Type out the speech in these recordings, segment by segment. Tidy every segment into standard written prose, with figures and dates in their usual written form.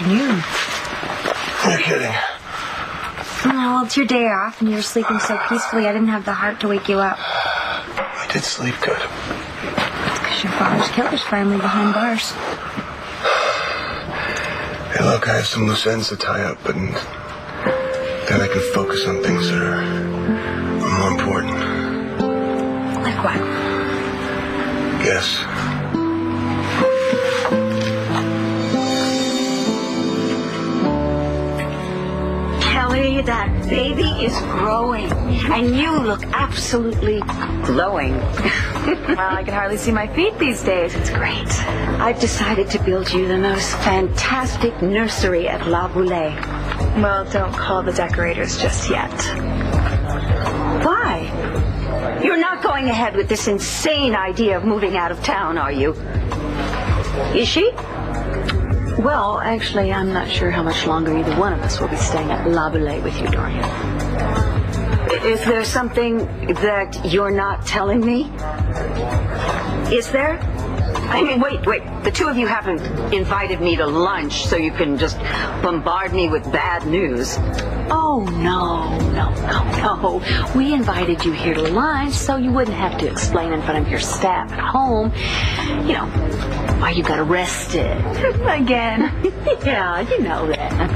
afternoon. You're kidding. Well, it's your day off, and you were sleeping so peacefully I didn't have the heart to wake you up. I did sleep good. It's because your father's killer's finally behind bars. Hey, look, I have some loose ends to tie up, but then I can focus on things that are more important. Like what? Guess. Kelly, that baby is growing, and you look absolutely glowing. Well, I can hardly see my feet these days. It's great. I've decided to build you the most fantastic nursery at La Boulée. Well, don't call the decorators just yet. Why? You're not going ahead with this insane idea of moving out of town, are you? Is she? Well, actually, I'm not sure how much longer either one of us will be staying at La Boulée with you, Dorian. Is there something that you're not telling me? Is there? I mean, wait. The two of you haven't invited me to lunch so you can just bombard me with bad news. Oh, no. We invited you here to lunch so you wouldn't have to explain in front of your staff at home, you know, why you got arrested. Again. Yeah, you know that.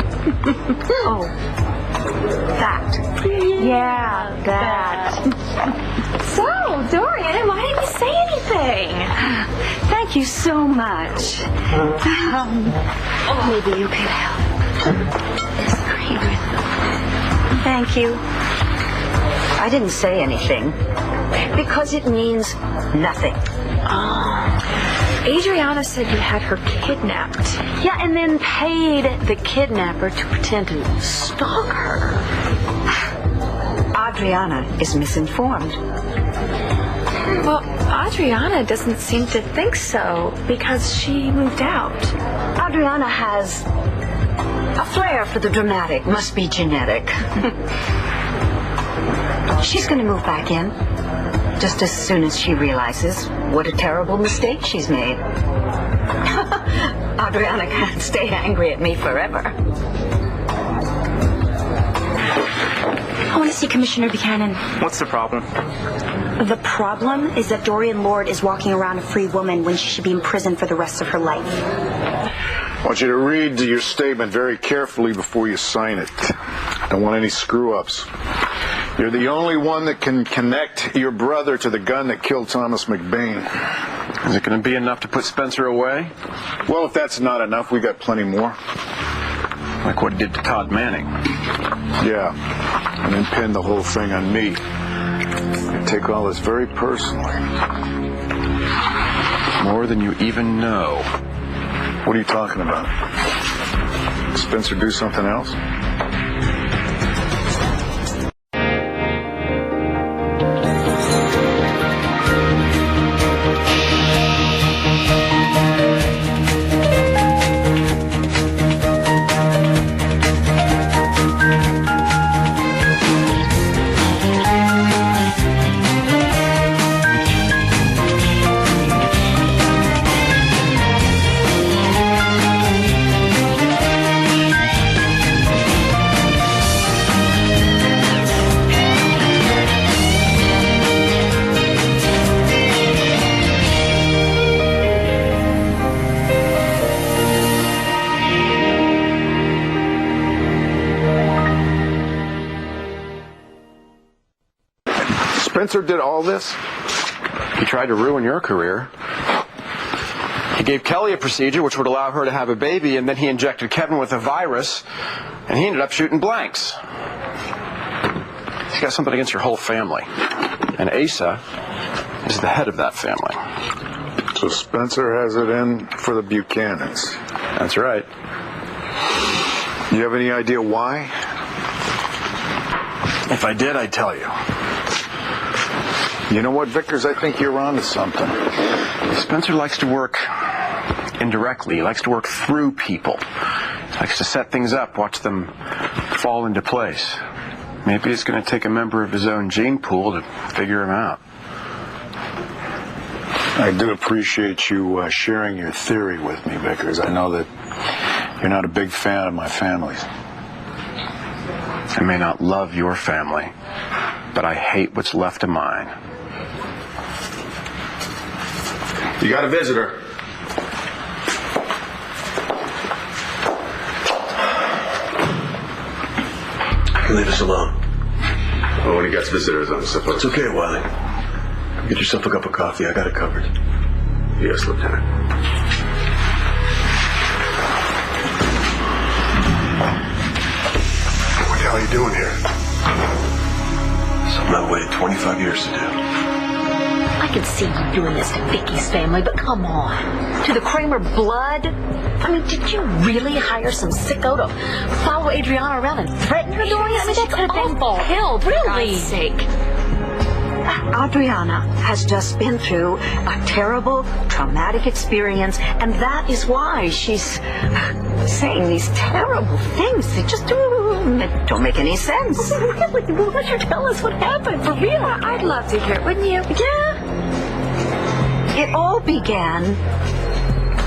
Oh, that. Yeah, that. So, Dorian, why didn't you say anything? Thank you so much. Maybe you could help. Disagree with me. Thank you. I didn't say anything because it means nothing. Adriana said you had her kidnapped. Yeah, and then paid the kidnapper to pretend to stalk her. Adriana is misinformed. Well, Adriana doesn't seem to think so because she moved out. Adriana has a flair for the dramatic. Must be genetic. She's going to move back in just as soon as she realizes what a terrible mistake she's made. Adriana can't stay angry at me forever. I want to see Commissioner Buchanan. What's the problem? The problem is that Dorian Lord is walking around a free woman when she should be in prison for the rest of her life. I want you to read your statement very carefully before you sign it. I don't want any screw-ups. You're the only one that can connect your brother to the gun that killed Thomas McBain. Is it going to be enough to put Spencer away? Well, if that's not enough, we got plenty more. Like what he did to Todd Manning. Yeah, and then pin the whole thing on me. You take all this very personally. More than you even know. What are you talking about? Spencer do something else? Spencer did all this? He tried to ruin your career. He gave Kelly a procedure which would allow her to have a baby, and then he injected Kevin with a virus, and he ended up shooting blanks. He's got something against your whole family. And Asa is the head of that family. So Spencer has it in for the Buchanans. That's right. You have any idea why? If I did, I'd tell you. You know what, Vickers? I think you're on to something. Spencer likes to work indirectly. He likes to work through people. He likes to set things up, watch them fall into place. Maybe it's going to take a member of his own gene pool to figure him out. I do appreciate you sharing your theory with me, Vickers. I know that You're not a big fan of my family. I may not love your family, but I hate what's left of mine. You got a visitor. Leave us alone. Well, when he gets visitors, I'm supposed It's okay, Wiley. Get yourself a cup of coffee. I got it covered. Yes, Lieutenant. What the hell are you doing here? Something I waited 25 years to do. I can see you doing this to Vicky's family, but come on. To the Kramer blood? I mean, did you really hire some sicko to follow Adriana around and threaten her doing it? I mean, that's awful. Hell, For really? God's sake. Adriana has just been through a terrible, traumatic experience, and that is why she's saying these terrible things that just don't make any sense. Really? Well, why don't you tell us what happened, for real? I'd love to hear it, wouldn't you? Yeah. It all began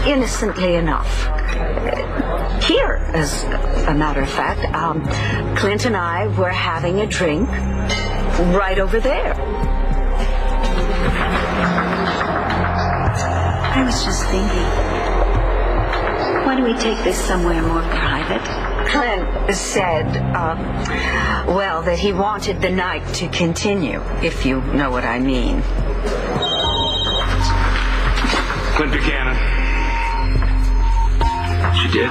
innocently enough. Here, as a matter of fact, Clint and I were having a drink right over there. I was just thinking, why don't we take this somewhere more private? Clint said, well, that he wanted the night to continue, if you know what I mean. Clint Buchanan. She did?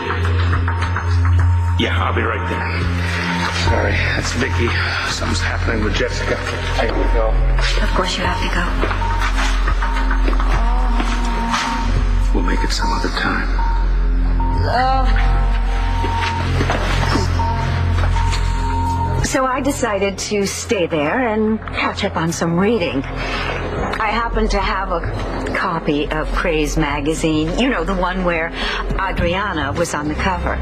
Yeah, I'll be right there. Sorry, that's Vicky. Something's happening with Jessica. I have to go. Of course you have to go. We'll make it some other time. So I decided to stay there and catch up on some reading. I happened to have a copy of Craze magazine. You know, the one where Adriana was on the cover.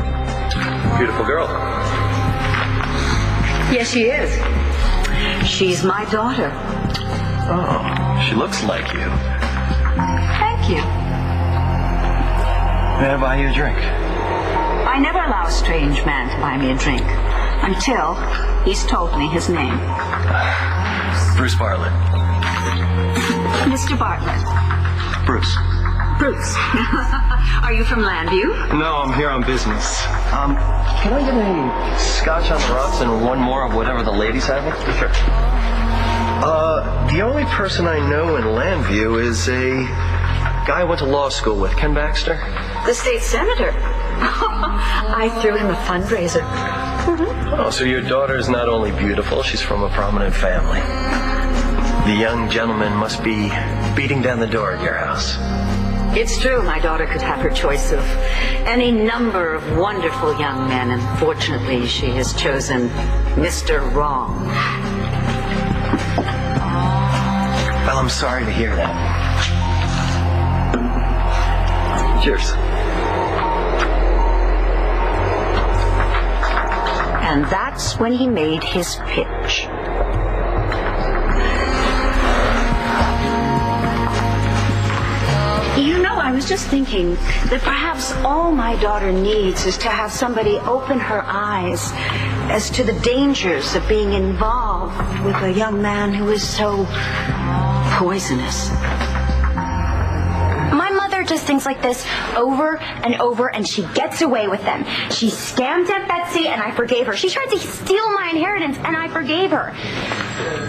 Beautiful girl. Yes, she is. She's my daughter. Oh, she looks like you. Thank you. May I buy you a drink? I never allow a strange man to buy me a drink until he's told me his name. Bruce Bartlett. Mr. Bartlett. Bruce. Bruce. Are you from Landview? No, I'm here on business. Can I get a scotch on the rocks and one more of whatever the ladies have? Sure. The only person I know in Landview is a guy I went to law school with, Ken Baxter. The state senator. I threw him a fundraiser. Oh, so your daughter is not only beautiful, she's from a prominent family. The young gentleman must be beating down the door at your house. It's true, my daughter could have her choice of any number of wonderful young men, and fortunately she has chosen Mr. Wrong. Well, I'm sorry to hear that. Cheers. And that's when he made his pitch. You know, I was just thinking that perhaps all my daughter needs is to have somebody open her eyes as to the dangers of being involved with a young man who is so poisonous. My mother does things like this over and over, and she gets away with them. She scammed Aunt Betsy, and I forgave her. She tried to steal my inheritance, and I forgave her.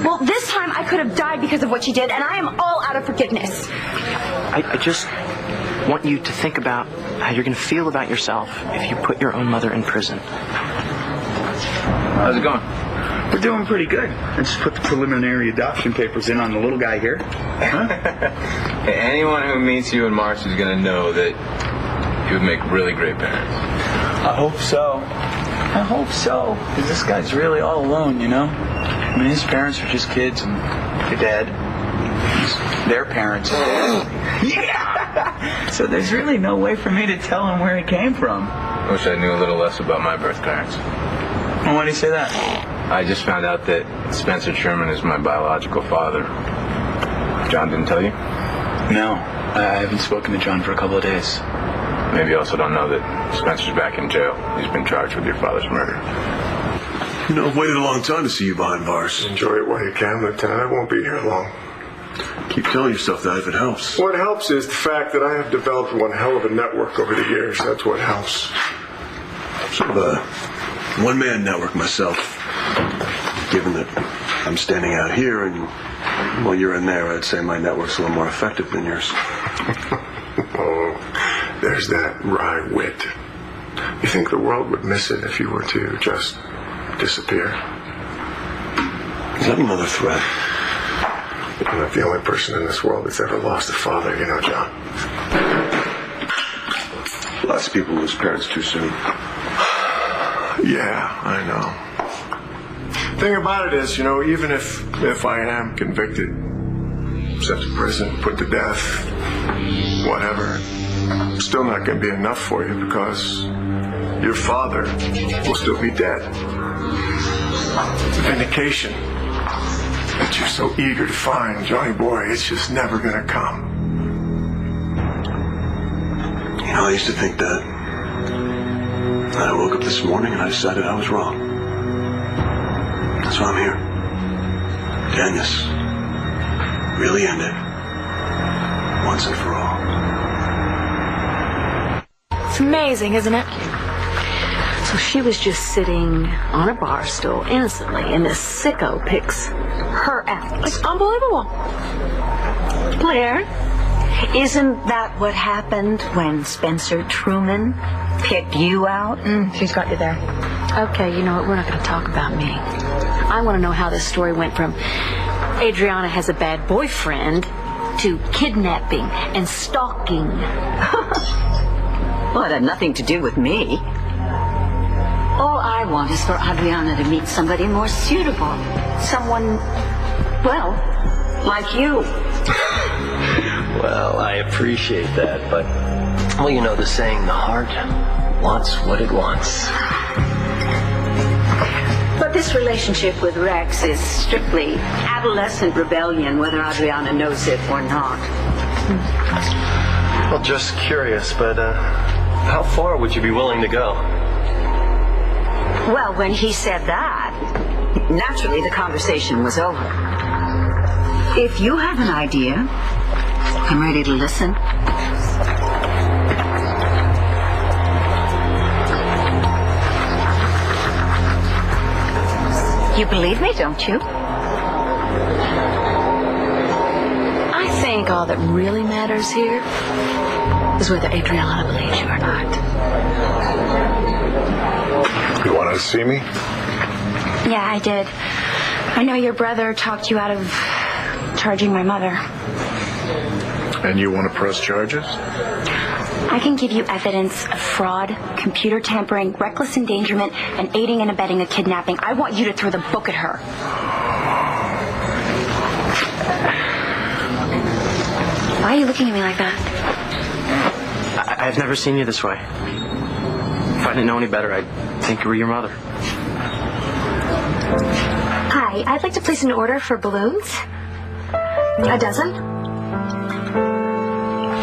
Well, this time I could have died because of what she did, and I am all out of forgiveness. I just want you to think about how you're going to feel about yourself if you put your own mother in prison. How's it going? We're doing pretty good. I just put the preliminary adoption papers in on the little guy here. Huh? Hey, anyone who meets you in March is going to know that you would make really great parents. I hope so. I hope so. Because this guy's really all alone, you know? I mean, his parents are just kids, and your dad, their parents. Yeah! So there's really no way for me to tell him where he came from. I wish I knew a little less about my birth parents. Well, why do you say that? I just found out that Spencer Sherman is my biological father. John didn't tell you? No, I haven't spoken to John for a couple of days. Maybe you also don't know that Spencer's back in jail. He's been charged with your father's murder. You know, I've waited a long time to see you behind bars. Enjoy it while you can, Lieutenant. I won't be here long. Keep telling yourself that if it helps. What helps is the fact that I have developed one hell of a network over the years. That's what helps. Sort of a one-man network myself. Given that I'm standing out here and while you're in there, I'd say my network's a little more effective than yours. Oh, there's that wry wit. You think the world would miss it if you were to just disappear? Is that another threat? I'm not the only person in this world that's ever lost a father, you know, John. Lots of people lose parents too soon. Yeah, I know. Thing about it is, you know, even if I am convicted, sent to prison, put to death, whatever, it's still not going to be enough for you because your father will still be dead. The vindication that you're so eager to find, Johnny boy, it's just never going to come. You know, I used to think that. And I woke up this morning and I decided I was wrong. So I'm here. To end this. Really end it. Once and for all. It's amazing, isn't it? So she was just sitting on a bar stool innocently, and this sicko picks her out. It's unbelievable. Blair, isn't that what happened when Spencer Truman picked you out? She's got you there. Okay, you know what? We're not going to talk about me. I want to know how this story went from Adriana has a bad boyfriend to kidnapping and stalking. Well, it had nothing to do with me. All I want is for Adriana to meet somebody more suitable. Someone, well, like you. Well, I appreciate that, but, well, you know the saying, the heart wants what it wants. But this relationship with Rex is strictly adolescent rebellion, whether Adriana knows it or not. Well, just curious, but how far would you be willing to go? Well, when he said that, naturally the conversation was over. If you have an idea, I'm ready to listen. You believe me, don't you? I think all that really matters here is whether Adriana believes you or not. You wanted to see me? Yeah, I did. I know your brother talked you out of charging my mother. And you want to press charges? I can give you evidence of fraud, computer tampering, reckless endangerment, and aiding and abetting a kidnapping. I want you to throw the book at her. Why are you looking at me like that? I've never seen you this way. If I didn't know any better, I'd think you were your mother. Hi, I'd like to place an order for balloons. A dozen?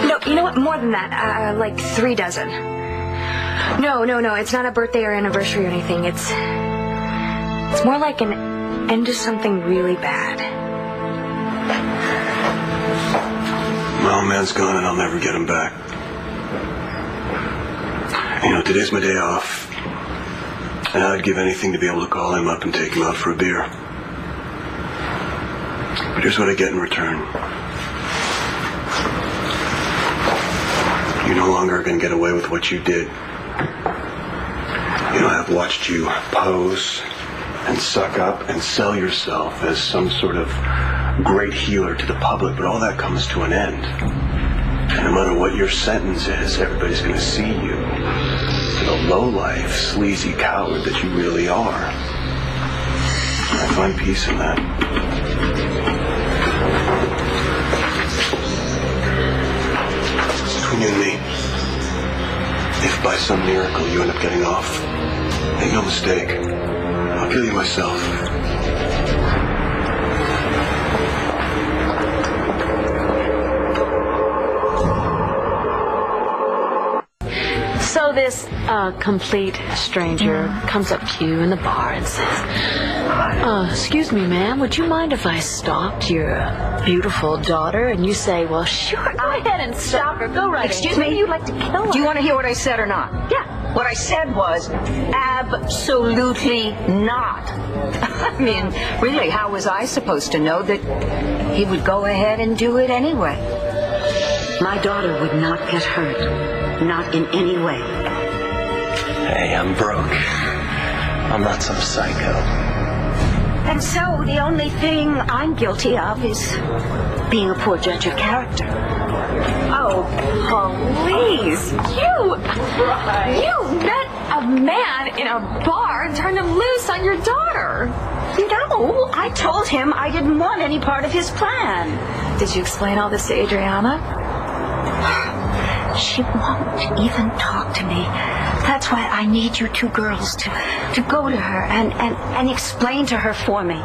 No, you know what? More than that. Like 3 dozen. No. It's not a birthday or anniversary or anything. It's more like an end to something really bad. My old man's gone and I'll never get him back. You know, today's my day off. And I'd give anything to be able to call him up and take him out for a beer. But here's what I get in return. You're no longer going to get away with what you did. You know, I've watched you pose and suck up and sell yourself as some sort of great healer to the public, but all that comes to an end. And no matter what your sentence is, everybody's going to see you for the low-life, sleazy coward that you really are. I find peace in that. Between you and me, if by some miracle you end up getting off, make no mistake, I'll kill you myself. A complete stranger comes up to you in the bar and says, excuse me, ma'am, would you mind if I stalked your beautiful daughter? And you say, well, sure, go ahead and stalk her. Go right Excuse me? You'd like to kill her. Do you want to hear what I said or not? Yeah. What I said was absolutely not. I mean, really, how was I supposed to know that he would go ahead and do it anyway? My daughter would not get hurt. Not in any way. Hey, I'm broke. I'm not some psycho. And so the only thing I'm guilty of is being a poor judge of character. Oh, please. You met a man in a bar and turned him loose on your daughter. No, I told him I didn't want any part of his plan. Did you explain all this to Adriana? She won't even talk to me. That's why I need you two girls to go to her and explain to her for me.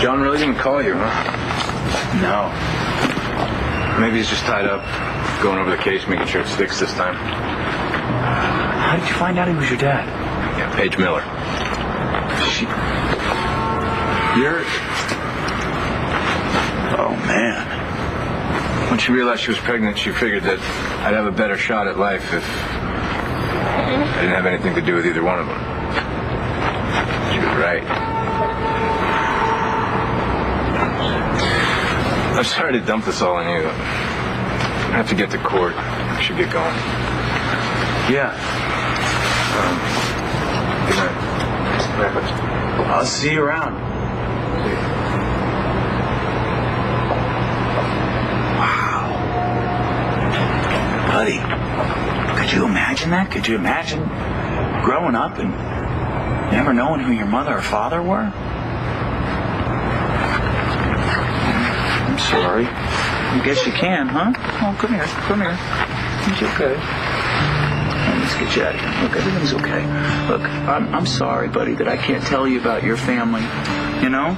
John really didn't call you, huh? No. Maybe he's just tied up, going over the case, making sure it sticks this time. How did you find out he was your dad? Yeah, Paige Miller. You're... Oh, man. When she realized she was pregnant, she figured that I'd have a better shot at life if I didn't have anything to do with either one of them. She was right. I'm sorry to dump this all on you. I have to get to court. I should get going. Yeah. Good night. I'll see you around. Buddy, could you imagine that? Could you imagine growing up and never knowing who your mother or father were? I'm sorry. I guess you can, huh? Oh, come here. It's okay. Let's get you out of here. Look, everything's okay. Look, I'm sorry, buddy, that I can't tell you about your family. You know?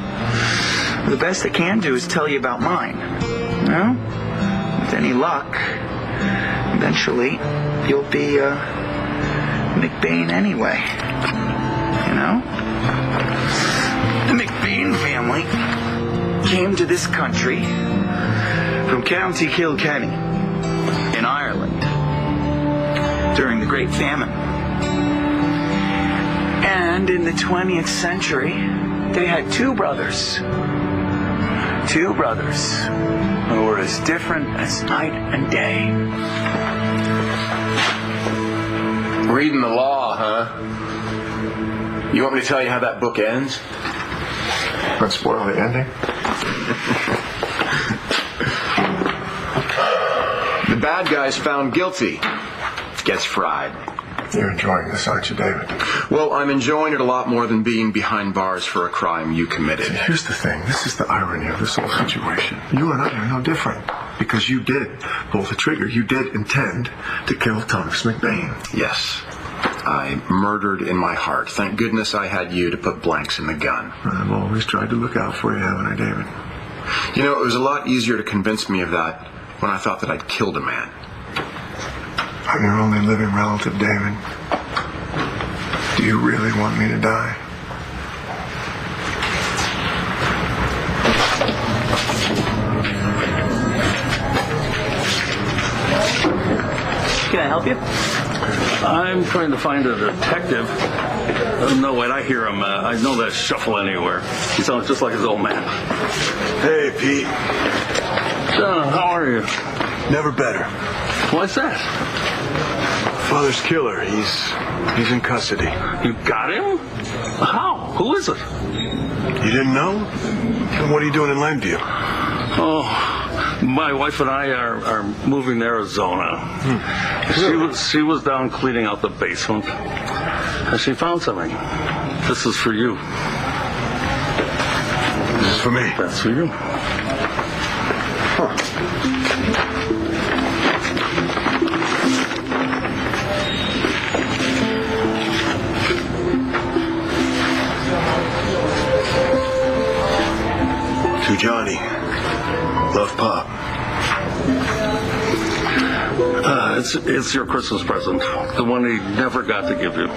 The best I can do is tell you about mine. You know? With any luck, eventually you'll be McBain anyway. You know? The McBain family came to this country from County Kilkenny in Ireland during the Great Famine. And in the 20th century, they had two brothers. Two brothers who were as different as night and day. Reading the law, huh? You want me to tell you how that book ends? Let's spoil the ending. The bad guy's found guilty. Gets fried. You're enjoying this, aren't you, David? Well, I'm enjoying it a lot more than being behind bars for a crime you committed. Here's the thing. This is the irony of this whole situation. You and I are no different. Because you did pull the trigger. You did intend to kill Thomas McBain. Yes. I murdered in my heart. Thank goodness I had you to put blanks in the gun. I've always tried to look out for you, haven't I, David? You know, it was a lot easier to convince me of that when I thought that I'd killed a man. I'm your only living relative, David. Do you really want me to die? Can I help you? I'm trying to find a detective. No, wait, I hear him. I know that shuffle anywhere. He sounds just like his old man. Hey, Pete. How are you? Never better. What's that? Father's killer. He's in custody. You got him? How? Who is it? You didn't know? Then what are you doing in Langview? Oh, my wife and I are moving to Arizona. She was down cleaning out the basement, and she found something. This is for you. This is for me? That's for you. Huh. To Johnny. Love, Pop. It's your Christmas present. The one he never got to give you.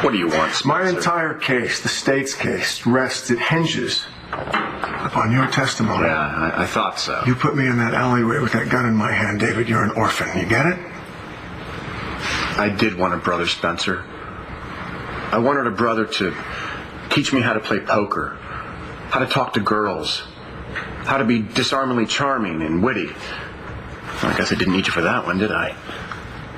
What do you want, Spencer? My entire case, the state's case, it hinges upon your testimony. Yeah, I thought so. You put me in that alleyway with that gun in my hand, David. You're an orphan. You get it? I did want a brother, Spencer. I wanted a brother to teach me how to play poker, how to talk to girls, how to be disarmingly charming and witty. Well, I guess I didn't need you for that one, did I?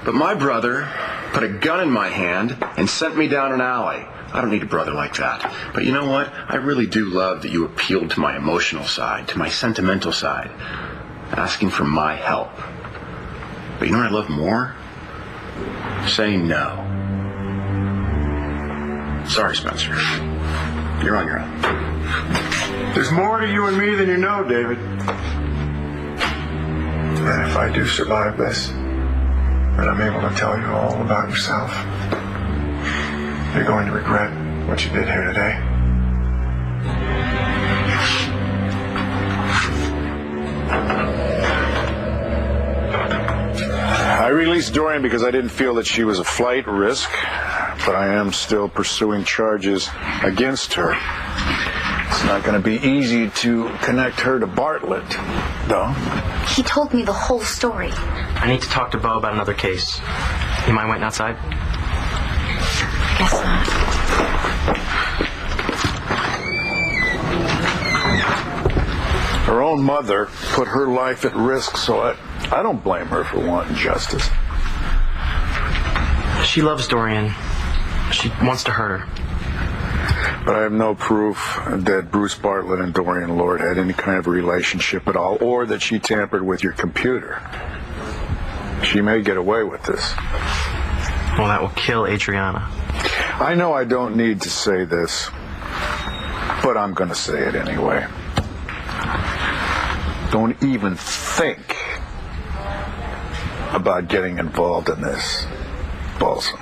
But my brother put a gun in my hand and sent me down an alley. I don't need a brother like that. But you know what? I really do love that you appealed to my emotional side, to my sentimental side, asking for my help. But you know what I love more? Saying no. Sorry, Spencer. You're on your own. There's more to you and me than you know, David. And if I do survive this, and I'm able to tell you all about yourself, you're going to regret what you did here today. I released Dorian because I didn't feel that she was a flight risk, but I am still pursuing charges against her. It's not going to be easy to connect her to Bartlett, though. He told me the whole story. I need to talk to Bo about another case. You mind waiting outside? Guess not. Her own mother put her life at risk, so I don't blame her for wanting justice. She loves Dorian. She wants to hurt her. But I have no proof that Bruce Bartlett and Dorian Lord had any kind of a relationship at all, or that she tampered with your computer. She may get away with this. Well, that will kill Adriana. I know I don't need to say this, but I'm going to say it anyway. Don't even think about getting involved in this, Balsam.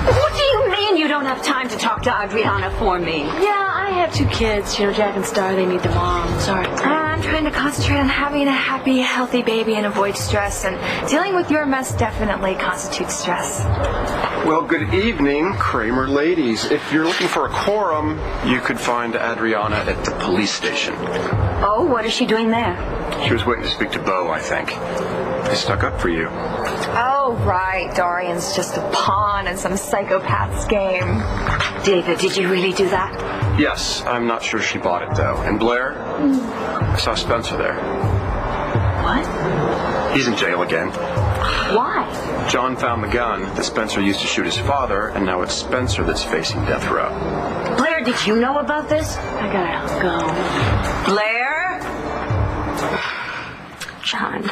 What do you mean you don't have time to talk to Adriana for me? Yeah, I have 2 kids. Jack and Star, they need their mom. Sorry. I'm trying to concentrate on having a happy, healthy baby and avoid stress, and dealing with your mess definitely constitutes stress. Well, good evening, Kramer ladies. If you're looking for a quorum, you could find Adriana at the police station. Oh, what is she doing there? She was waiting to speak to Bo, I think. They stuck up for you. Oh, right. Dorian's just a pawn in some psychopath's game. David, did you really do that? Yes, I'm not sure she bought it, though. And Blair? I saw Spencer there. What? He's in jail again. Why? John found the gun that Spencer used to shoot his father, and now it's Spencer that's facing death row. Blair, did you know about this? I gotta go. Blair? John,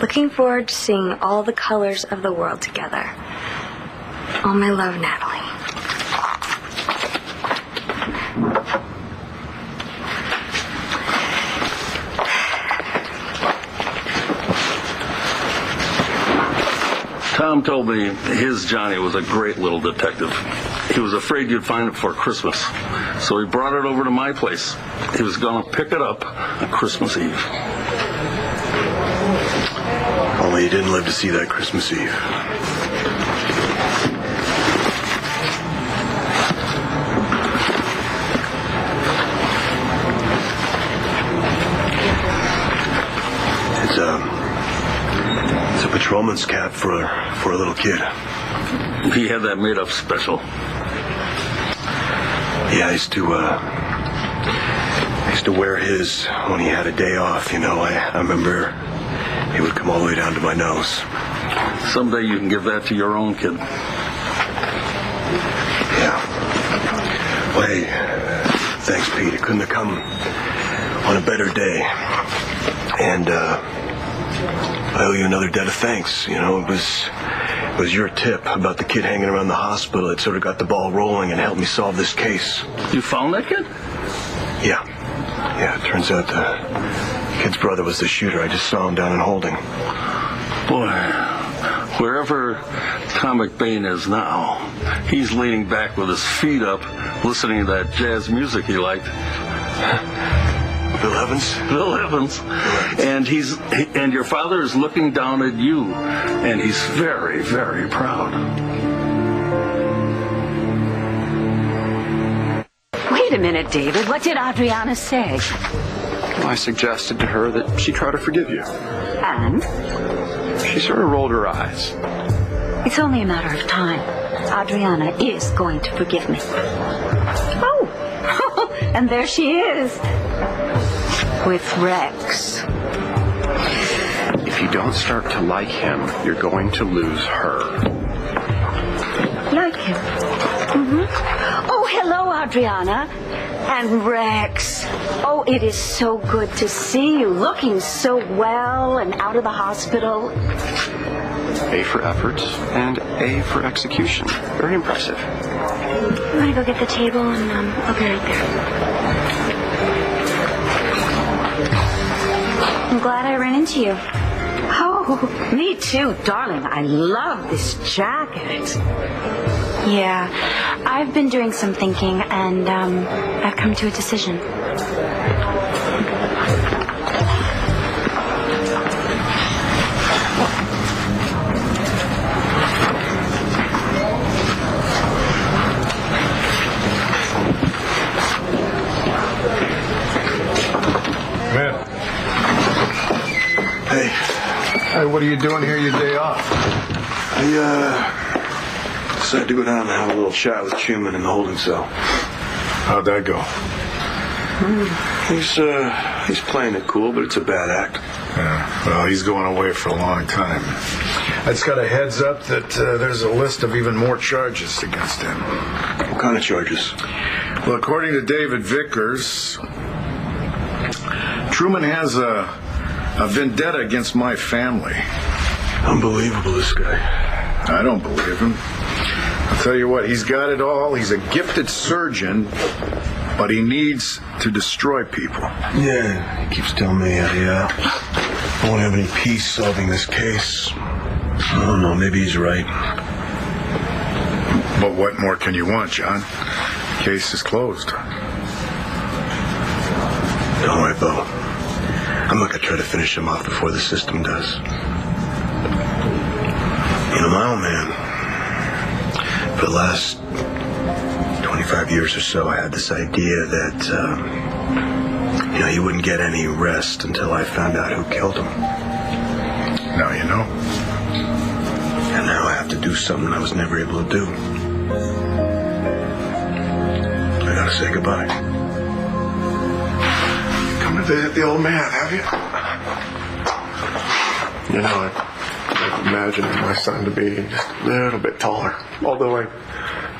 looking forward to seeing all the colors of the world together. All my love, Natalie. Tom told me his Johnny was a great little detective. He was afraid you'd find it for Christmas, so he brought it over to my place. He was going to pick it up on Christmas Eve. Only you didn't live to see that Christmas Eve. It's a patrolman's cap for a little kid. He had that made up special. Yeah, I used to wear his when he had a day off, you know. I remember he would come all the way down to my nose. Someday you can give that to your own kid. Yeah. Well, hey, thanks, Pete. It couldn't have come on a better day. And I owe you another debt of thanks. You know, it was your tip about the kid hanging around the hospital. It sort of got the ball rolling and helped me solve this case. You found that kid? Yeah. Yeah, it turns out the kid's brother was the shooter. I just saw him down in holding. Boy, Wherever Tom McBain is now, he's leaning back with his feet up, listening to that jazz music he liked. Bill Evans? Bill Evans. And and your father is looking down at you, and he's very, very proud. Wait a minute, David. What did Adriana say? Well, I suggested to her that she try to forgive you. And? She sort of rolled her eyes. It's only a matter of time. Adriana is going to forgive me. Oh, and there she is. With Rex. If you don't start to like him, you're going to lose her. Like him? Mm-hmm. Oh, hello, Adriana. And Rex. Oh, it is so good to see you. Looking so well and out of the hospital. A for effort and A for execution. Very impressive. I'm going to go get the table and I'll be right there. I'm glad I ran into you. Oh, me too, darling. I love this jacket. Yeah, I've been doing some thinking, and I've come to a decision. Man. Hey, what are you doing here your day off? I decided to go down and have a little chat with Truman in the holding cell. How'd that go? He's playing it cool, but it's a bad act. Yeah, well, he's going away for a long time. I just got a heads up that there's a list of even more charges against him. What kind of charges? Well, according to David Vickers, Truman has a vendetta against my family. Unbelievable, this guy. I don't believe him. I'll tell you what, he's got it all. He's a gifted surgeon, but he needs to destroy people. Yeah, he keeps telling me I won't have any peace solving this case. I don't know, maybe he's right. But what more can you want, John? Case is closed. All right, Bo. I'm not going to try to finish him off before the system does. You know, my old man, for the last 25 years or so, I had this idea that, he wouldn't get any rest until I found out who killed him. Now you know. And now I have to do something I was never able to do. I got to say goodbye. Come to visit the old man, have you? You know, I've imagined my son to be just a little bit taller. Although I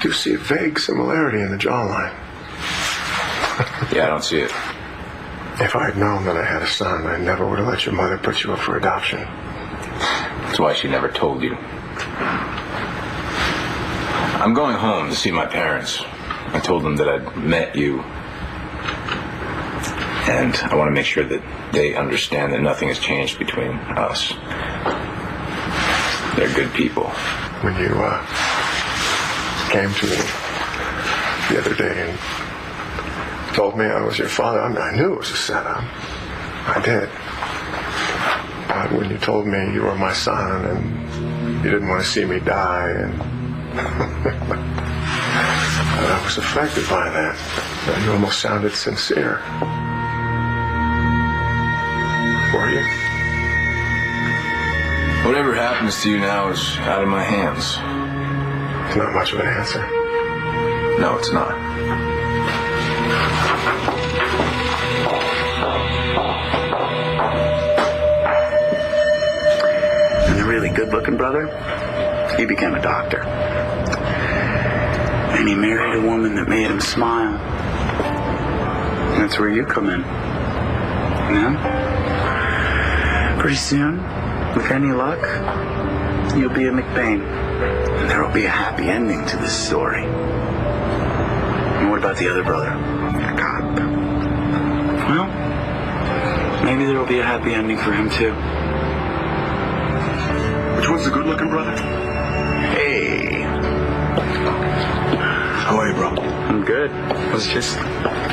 do see a vague similarity in the jawline. Yeah, I don't see it. If I had known that I had a son, I never would have let your mother put you up for adoption. That's why she never told you. I'm going home to see my parents. I told them that I'd met you. And I want to make sure that they understand that nothing has changed between us. They're good people. When you came to me the other day and told me I was your father, I knew it was a setup. I did. But when you told me you were my son and you didn't want to see me die, and I was affected by that. You almost sounded sincere. Were you? Whatever happens to you now is out of my hands. It's not much of an answer. No, it's not. And the really good-looking brother, he became a doctor. And he married a woman that made him smile. And that's where you come in. You know? Pretty soon, with any luck, you'll be a McBain. And there will be a happy ending to this story. And what about the other brother? The cop. Well, maybe there will be a happy ending for him too. Which one's the good-looking brother? Hey. How are you, bro? I'm good. I was just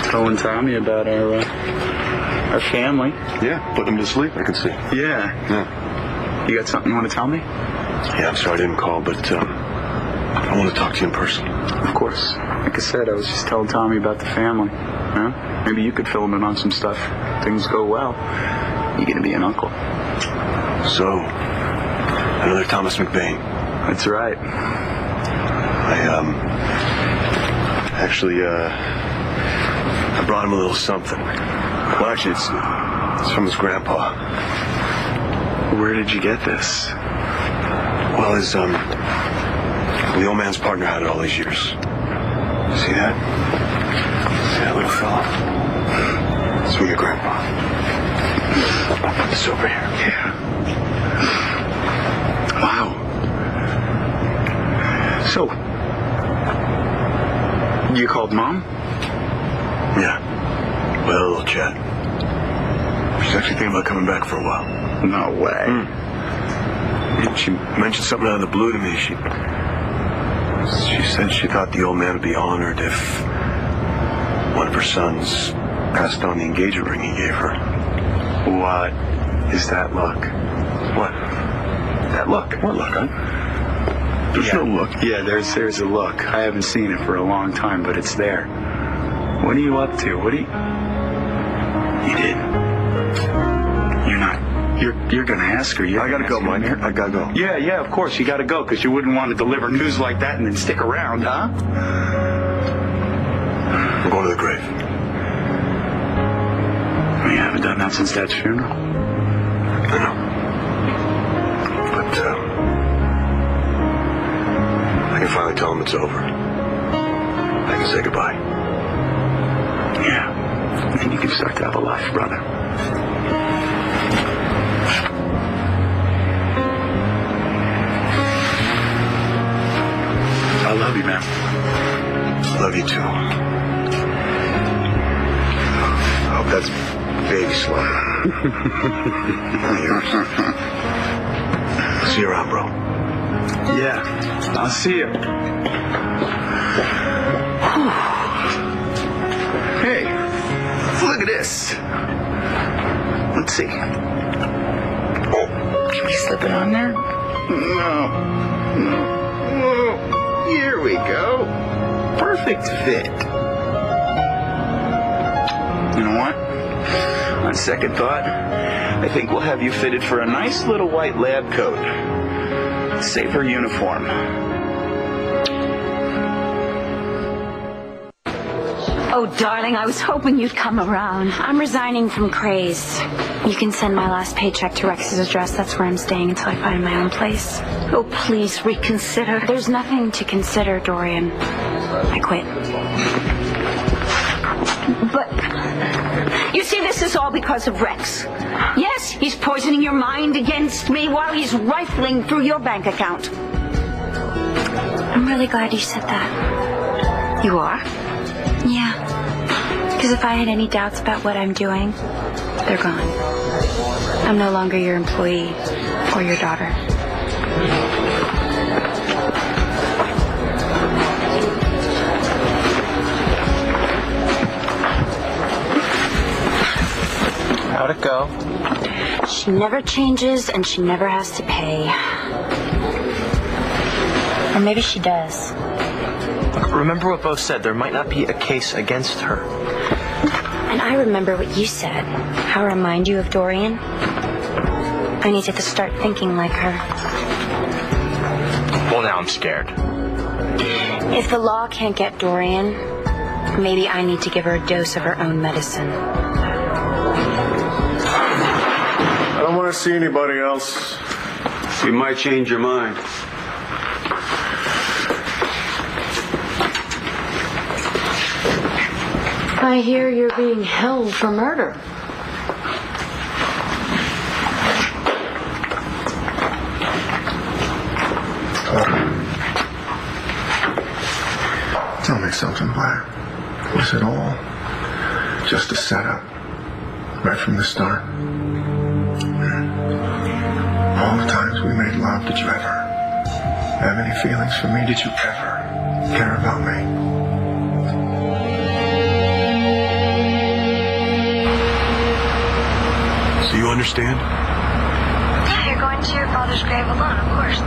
telling Tommy about our family. Yeah, put him to sleep, I can see. Yeah. You got something you want to tell me? Yeah, I'm sorry I didn't call, but I want to talk to you in person. Of course. Like I said, I was just telling Tommy about the family. Huh? Maybe you could fill him in on some stuff. Things go well. You're going to be an uncle. So, another Thomas McBain. That's right. I brought him a little something. Well, actually, it's from his grandpa. Where did you get this? Well, the old man's partner had it all these years. See that? See that little fella? It's from your grandpa. It's over here. Yeah. Wow. So, you called Mom? Yeah. We had a little chat. She's actually thinking about coming back for a while. No way. She mentioned something out of the blue to me. She said she thought the old man would be honored if one of her sons passed on the engagement ring he gave her. What is that look? What? That look. What look, huh? There's no look. Yeah, there's a look. I haven't seen it for a long time, but it's there. What are you up to? You did. You're not. You're gonna ask her. I gotta go, Mike. I gotta go. Yeah, of course you gotta go, because you wouldn't want to deliver news like that and then stick around, huh? I'm going to the grave. You haven't done that since Dad's funeral? I know. But, I can finally tell him it's over. I can say goodbye. Yeah. And you can start to have a life, brother. I love you, man. Love you, too. I hope that's baby slaughter. See you around, bro. Yeah, I'll see you. Hey, look at this. Let's see. Oh, can we slip it on there? No. Whoa, here we go. Perfect fit. You know what? On second thought, I think we'll have you fitted for a nice little white lab coat. Safer uniform. Oh, darling, I was hoping you'd come around. I'm resigning from Craze. You can send my last paycheck to Rex's address. That's where I'm staying until I find my own place. Oh, please reconsider. There's nothing to consider, Dorian. I quit. But, you see, this is all because of Rex. Yes, he's poisoning your mind against me while he's rifling through your bank account. I'm really glad you said that. You are? Yeah. Because if I had any doubts about what I'm doing, they're gone. I'm no longer your employee or your daughter. How'd it go? She never changes and she never has to pay. Or maybe she does. Look, remember what Bo said. There might not be a case against her. And I remember what you said. How I remind you of Dorian. I need to start thinking like her. Well, now I'm scared. If the law can't get Dorian, maybe I need to give her a dose of her own medicine. I don't want to see anybody else. You might change your mind. I hear you're being held for murder. Tell me something, Black. Was it all just a setup? Right from the start? all the times we made love, did you ever have any feelings for me? Did you ever care about me? So you understand? Yeah, you're going to your father's grave alone, of course.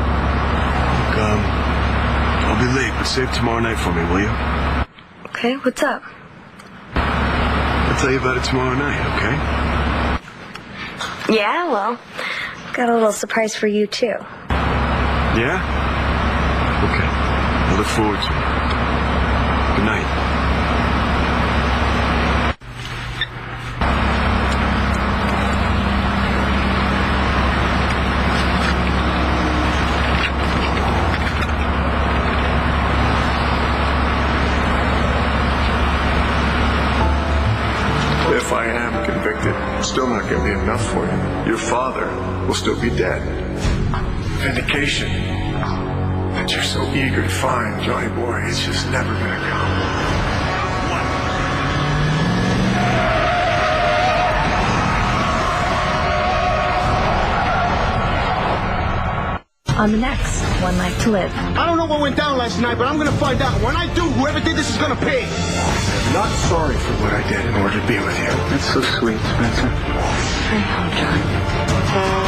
Look, I'll be late, but save tomorrow night for me, will you? Okay, what's up? I'll tell you about it tomorrow night, okay? Yeah, well, got a little surprise for you, too. Yeah? Okay. I look forward to it. Good night. If I am convicted, it's still not going to be enough for you. Your father will still be dead. Vindication that you're so eager to find, Johnny boy, it's just never going to come. On the next One Life to Live. I don't know what went down last night, but I'm gonna find out. When I do, whoever did this is gonna pay. I'm not sorry for what I did in order to be with you. That's so sweet, Spencer. Hurry home, John.